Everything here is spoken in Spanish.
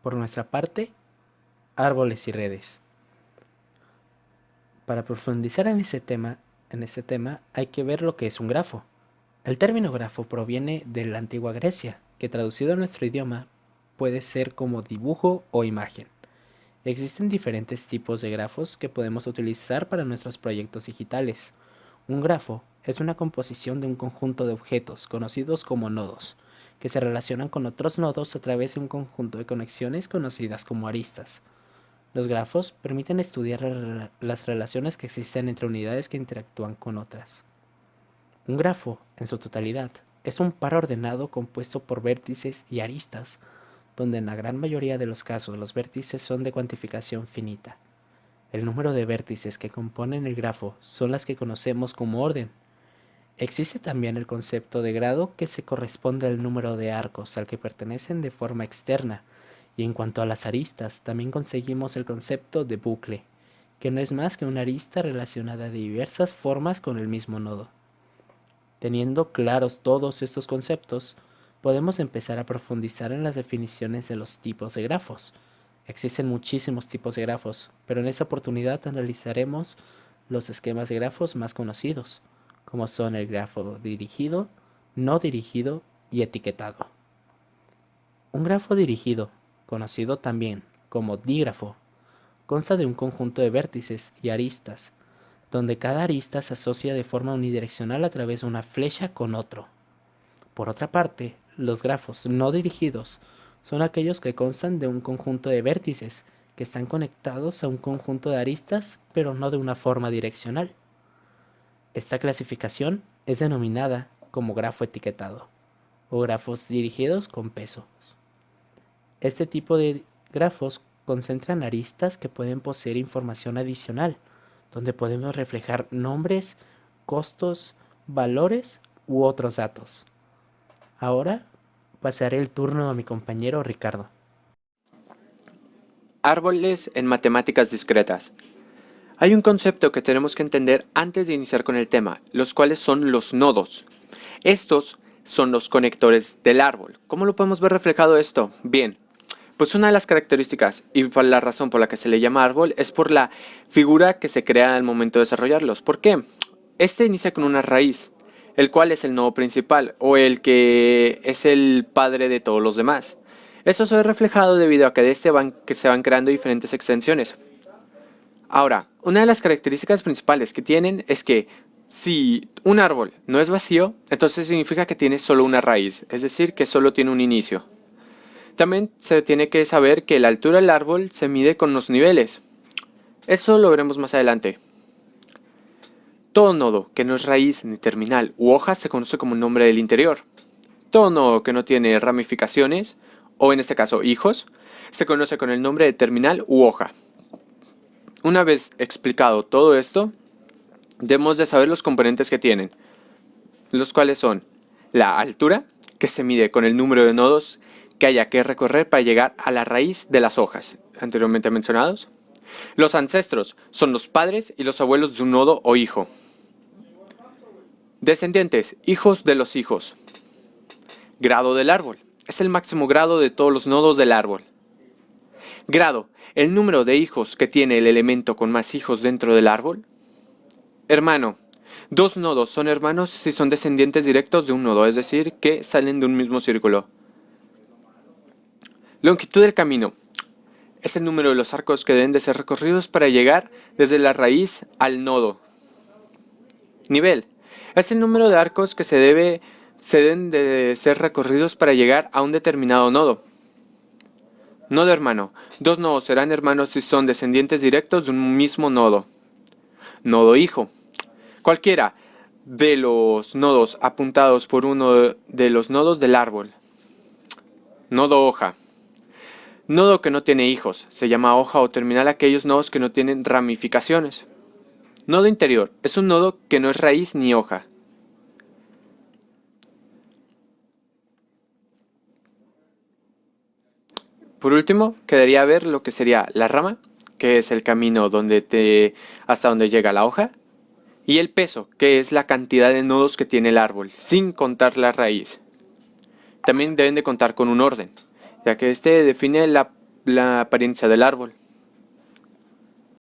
Por nuestra parte, árboles y redes. Para profundizar en este tema hay que ver lo que es un grafo. El término grafo proviene de la antigua Grecia, que traducido a nuestro idioma puede ser como dibujo o imagen. Existen diferentes tipos de grafos que podemos utilizar para nuestros proyectos digitales. Un grafo es una composición de un conjunto de objetos conocidos como nodos, que se relacionan con otros nodos a través de un conjunto de conexiones conocidas como aristas. Los grafos permiten estudiar las relaciones que existen entre unidades que interactúan con otras. Un grafo, en su totalidad, es un par ordenado compuesto por vértices y aristas, donde en la gran mayoría de los casos los vértices son de cuantificación finita. El número de vértices que componen el grafo son las que conocemos como orden. Existe también el concepto de grado que se corresponde al número de arcos al que pertenecen de forma externa, y en cuanto a las aristas, también conseguimos el concepto de bucle, que no es más que una arista relacionada de diversas formas con el mismo nodo. Teniendo claros todos estos conceptos, podemos empezar a profundizar en las definiciones de los tipos de grafos. Existen muchísimos tipos de grafos, pero en esta oportunidad analizaremos los esquemas de grafos más conocidos, como son el grafo dirigido, no dirigido y etiquetado. Un grafo dirigido, conocido también como dígrafo, consta de un conjunto de vértices y aristas, donde cada arista se asocia de forma unidireccional a través de una flecha con otro. Por otra parte, los grafos no dirigidos son aquellos que constan de un conjunto de vértices que están conectados a un conjunto de aristas, pero no de una forma direccional. Esta clasificación es denominada como grafo etiquetado o grafos dirigidos con peso. Este tipo de grafos concentran aristas que pueden poseer información adicional, donde podemos reflejar nombres, costos, valores u otros datos. Ahora pasaré el turno a mi compañero Ricardo. Árboles en matemáticas discretas. Hay un concepto que tenemos que entender antes de iniciar con el tema, los cuales son los nodos. Estos son los conectores del árbol. ¿Cómo lo podemos ver reflejado esto? Bien, pues una de las características y por la razón por la que se le llama árbol es por la figura que se crea al momento de desarrollarlos. ¿Por qué? Este inicia con una raíz, el cual es el nodo principal o el que es el padre de todos los demás. Esto se ve reflejado debido a que de este que se van creando diferentes extensiones. Ahora, una de las características principales que tienen es que si un árbol no es vacío, entonces significa que tiene solo una raíz, es decir, que solo tiene un inicio. También se tiene que saber que la altura del árbol se mide con los niveles. Eso lo veremos más adelante. Todo nodo que no es raíz ni terminal u hoja se conoce como nombre del interior. Todo nodo que no tiene ramificaciones, o en este caso hijos, se conoce con el nombre de terminal u hoja. Una vez explicado todo esto, debemos de saber los componentes que tienen, los cuales son la altura, que se mide con el número de nodos que haya que recorrer para llegar a la raíz de las hojas, anteriormente mencionados. Los ancestros son los padres y los abuelos de un nodo o hijo. Descendientes, hijos de los hijos. Grado del árbol, es el máximo grado de todos los nodos del árbol. Grado, el número de hijos que tiene el elemento con más hijos dentro del árbol. Hermano, dos nodos son hermanos si son descendientes directos de un nodo, es decir, que salen de un mismo círculo. Longitud del camino, es el número de los arcos que deben de ser recorridos para llegar desde la raíz al nodo. Nivel, es el número de arcos que se deben de ser recorridos para llegar a un determinado nodo. Nodo hermano, dos nodos serán hermanos si son descendientes directos de un mismo nodo. Nodo hijo, cualquiera de los nodos apuntados por uno de los nodos del árbol. Nodo hoja, nodo que no tiene hijos, se llama hoja o terminal aquellos nodos que no tienen ramificaciones. Nodo interior, es un nodo que no es raíz ni hoja. Por último, quedaría ver lo que sería la rama, que es el camino hasta donde llega la hoja, y el peso, que es la cantidad de nodos que tiene el árbol, sin contar la raíz. También deben de contar con un orden, ya que este define la la apariencia del árbol.